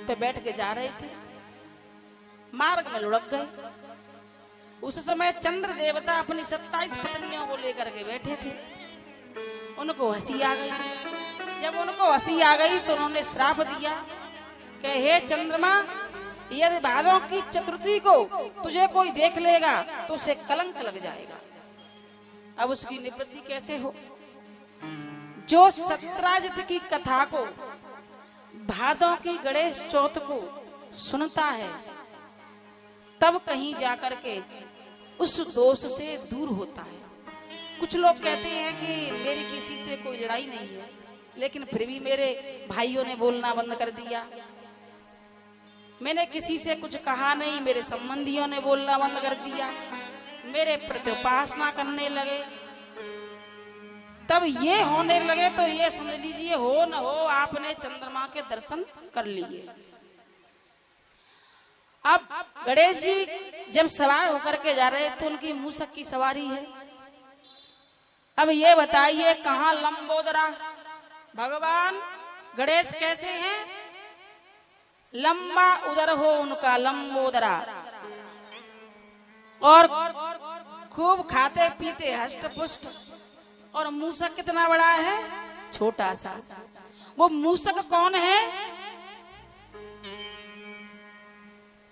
पे बैठ के जा रहे थे, मार्ग में लुढ़क गए। उस समय चंद्र देवता अपनी 27 पत्नियों को लेकर के बैठे थे। उनको हंसी आ गई। जब उनको हंसी आ गई तो उन्होंने श्राप दिया कि हे चंद्रमा, यदि भादों की चतुर्थी को तुझे कोई देख लेगा तो उसे कलंक लग जाएगा। अब उसकी निवृत्ति कैसे हो? जो सत्राजित की कथा को भादों की गणेश चौथ को सुनता है तब कहीं जाकर के उस दोष से दूर होता है। कुछ लोग कहते हैं कि मेरी किसी से कोई लड़ाई नहीं है, लेकिन फिर भी मेरे भाइयों ने बोलना बंद कर दिया। मैंने किसी से कुछ कहा नहीं, मेरे संबंधियों ने बोलना बंद कर दिया, मेरे प्रति उपासना करने लगे। तब ये होने लगे तो ये समझ लीजिए हो न हो आपने चंद्रमा के दर्शन कर लिए। अब गणेश जी जब सवार होकर के जा रहे तो उनकी मूषक की सवारी है। अब ये बताइए कहाँ लंबोदरा भगवान गणेश कैसे हैं? लंबा उदर हो उनका लंबोदरा, और खूब खाते पीते हष्ट पुष्ट, और मूषक कितना बड़ा है? छोटा सा। वो मूषक कौन है?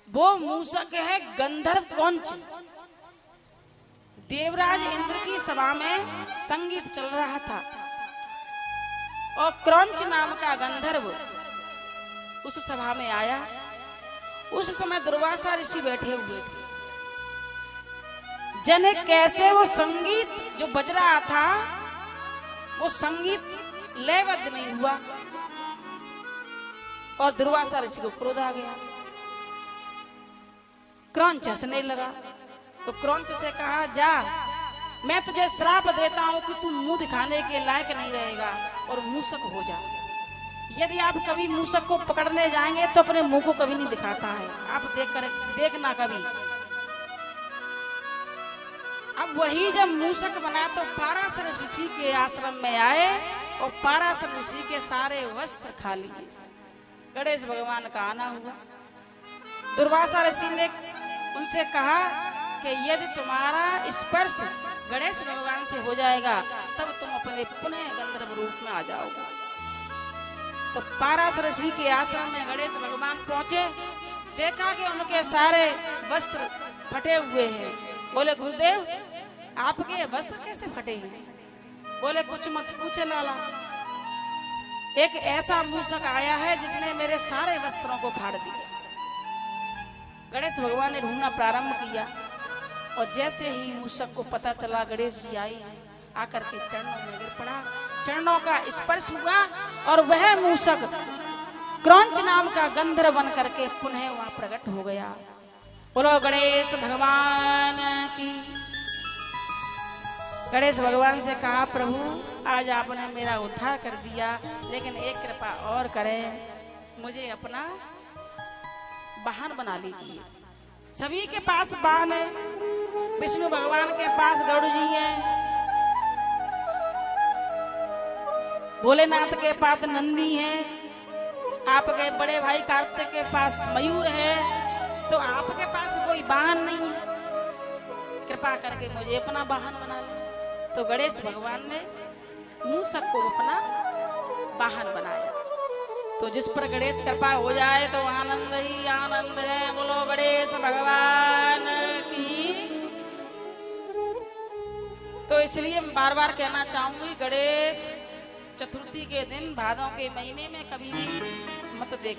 वो मूषक है गंधर्व क्रौंच। देवराज इंद्र की सभा में संगीत चल रहा था और क्रौंच नाम का गंधर्व उस सभा में आया। उस समय दुर्वासा ऋषि बैठे हुए थे। जने कैसे वो संगीत जो बज रहा था वो संगीत लयबद्ध नहीं हुआ और दुर्वासा ऋषि को क्रोध आ गया। क्रौंच हंसने लगा तो क्रौंच से कहा, जा मैं तुझे श्राप देता हूं कि तू मुंह दिखाने के लायक नहीं रहेगा और मूषक हो जा। यदि आप कभी मूषक को पकड़ने जाएंगे तो अपने मुंह को कभी नहीं दिखाता है, आप देखना कभी। अब वही जब मूषक बना तो पाराशर ऋषि के आश्रम में आए और पाराशर ऋषि के सारे वस्त्र खा लिए। गणेश भगवान का आना हुआ। दुर्वासा ऋषि ने उनसे कहा कि यदि तुम्हारा स्पर्श गणेश भगवान से हो जाएगा तब तुम अपने पुनः गंधर्व रूप में आ जाओगे। तो पाराशर ऋषि के आश्रम में गणेश भगवान पहुंचे, देखा कि उनके सारे वस्त्र फटे हुए हैं। बोले, गुरुदेव आपके वस्त्र कैसे फटे हैं? बोले, कुछ मत पूछे लाला, एक ऐसा मूषक आया है जिसने मेरे सारे वस्त्रों को फाड़ दिया। गणेश भगवान ने ढूंढना प्रारंभ किया और जैसे ही मूषक को पता चला गणेश जी आई, आकर के चरणों में गिर पड़ा, चरणों का स्पर्श हुआ और वह मूषक क्रौंच नाम का गंधर्व बन करके पुनः वहां प्रकट हो गया। बोलो गणेश भगवान की। गणेश भगवान से कहा, प्रभु आज आपने मेरा उद्धार कर दिया, लेकिन एक कृपा और करें, मुझे अपना वाहन बना लीजिए। सभी के पास वाहन है, विष्णु भगवान के पास गरुड़ जी हैं, भोलेनाथ के पास नंदी है, आपके बड़े भाई कार्तिक के पास मयूर है, तो आपके पास कोई वाहन नहीं है, कृपा करके मुझे अपना वाहन बना ले। तो गणेश भगवान ने मूषक को अपना वाहन बनाया। तो जिस पर गणेश कृपा हो जाए तो आनंद ही आनंद है। बोलो गणेश भगवान की। तो इसलिए मैं बार बार कहना चाहूंगी, गणेश चतुर्थी के दिन भादों के महीने में कभी भी मत देख